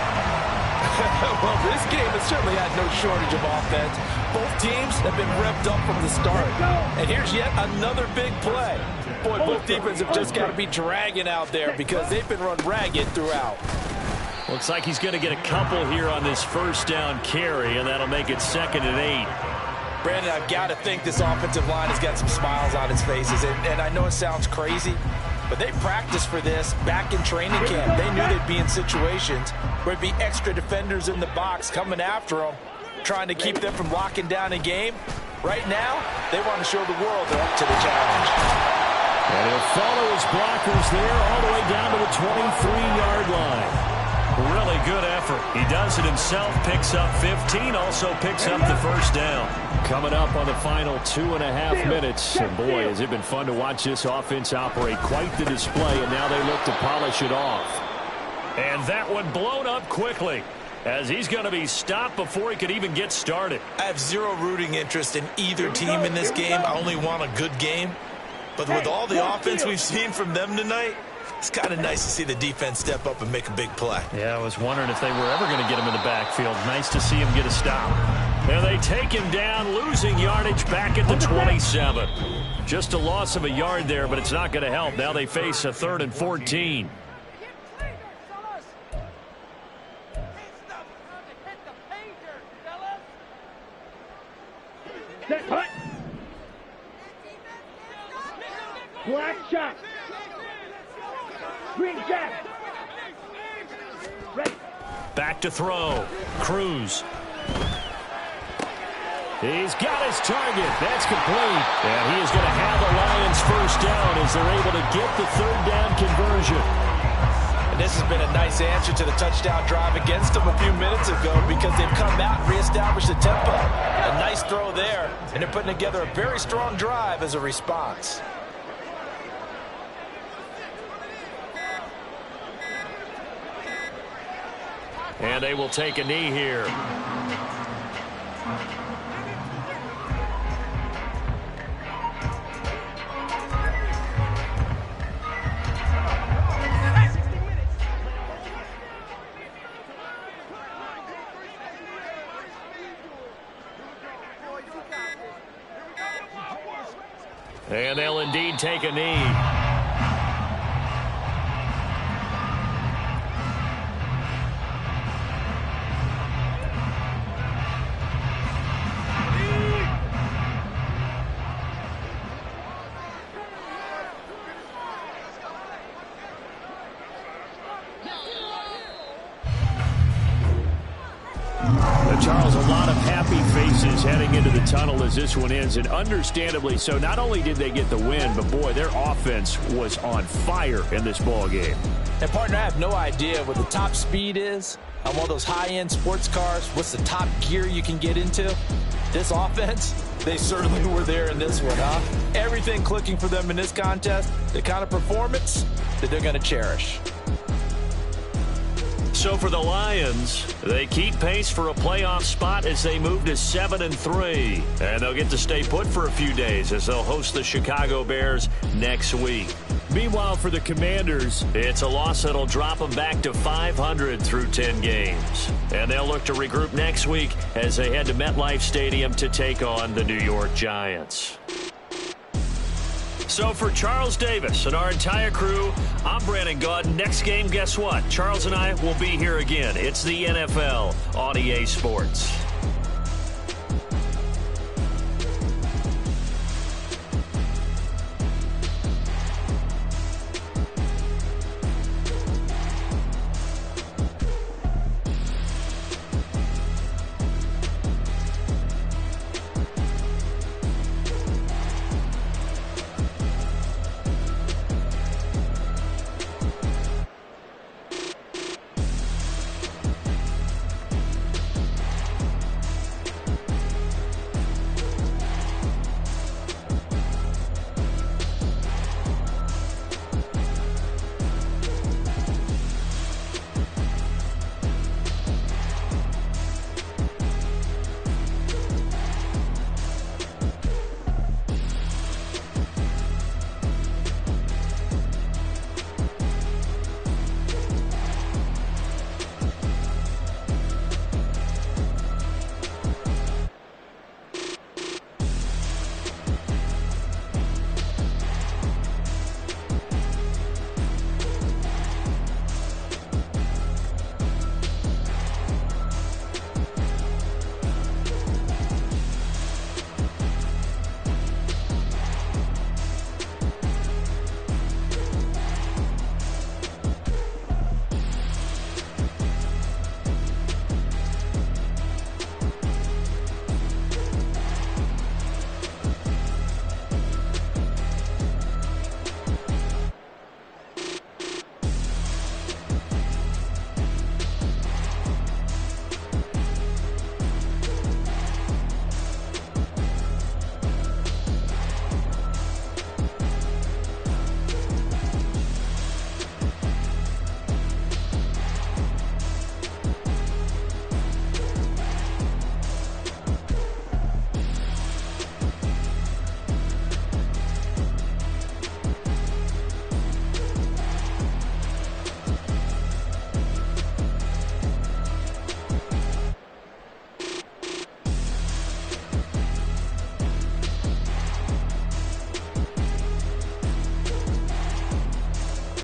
Well, this game has certainly had no shortage of offense. Both teams have been revved up from the start. And here's yet another big play. Boy, both defenses have just got to be dragging out there because they've been run ragged throughout. Looks like he's going to get a couple here on this 1st down carry, and that'll make it 2nd and 8. Brandon, I've got to think this offensive line has got some smiles on its faces. And I know it sounds crazy, but they practiced for this back in training camp. They knew they'd be in situations where it'd be extra defenders in the box coming after them, trying to keep them from locking down a game. Right now, they want to show the world they're up to the challenge. And he'll follow his blockers there all the way down to the 23-yard line. Really good effort. He does it himself, picks up 15, also picks up the first down. Coming up on the final 2.5 minutes. And boy, has it been fun to watch this offense operate. Quite the display, and now they look to polish it off. And that one blown up quickly, as he's going to be stopped before he could even get started. I have zero rooting interest in either team in this game. I only want a good game. But with all the offense we've seen from them tonight, it's kind of nice to see the defense step up and make a big play. Yeah, I was wondering if they were ever going to get him in the backfield. Nice to see him get a stop. And they take him down, losing yardage back at the 27. Just a loss of a yard there, but it's not going to help. Now they face a 3rd and 14. Set, cut. Black shot. Green jack. Ready. Back to throw. Cruz. He's got his target. That's complete. And he is going to have the Lions first down as they're able to get the 3rd down conversion. And this has been a nice answer to the touchdown drive against them a few minutes ago, because they've come out and reestablished the tempo. A nice throw there, and they're putting together a very strong drive as a response. And they will take a knee here. And they'll indeed take a knee. Charles, a lot of happy faces heading into the tunnel as this one ends, and understandably so. Not only did they get the win, but boy, their offense was on fire in this ball game. And partner, I have no idea what the top speed is on one of those high-end sports cars. What's the top gear you can get into? This offense, they certainly were there in this one, huh? Everything clicking for them in this contest, the kind of performance that they're going to cherish. So for the Lions, they keep pace for a playoff spot as they move to 7-3. And they'll get to stay put for a few days as they'll host the Chicago Bears next week. Meanwhile, for the Commanders, it's a loss that'll drop them back to 500 through 10 games. And they'll look to regroup next week as they head to MetLife Stadium to take on the New York Giants. So for Charles Davis and our entire crew, I'm Brandon Gaudin. Next game, guess what? Charles and I will be here again. It's the NFL on EA Sports.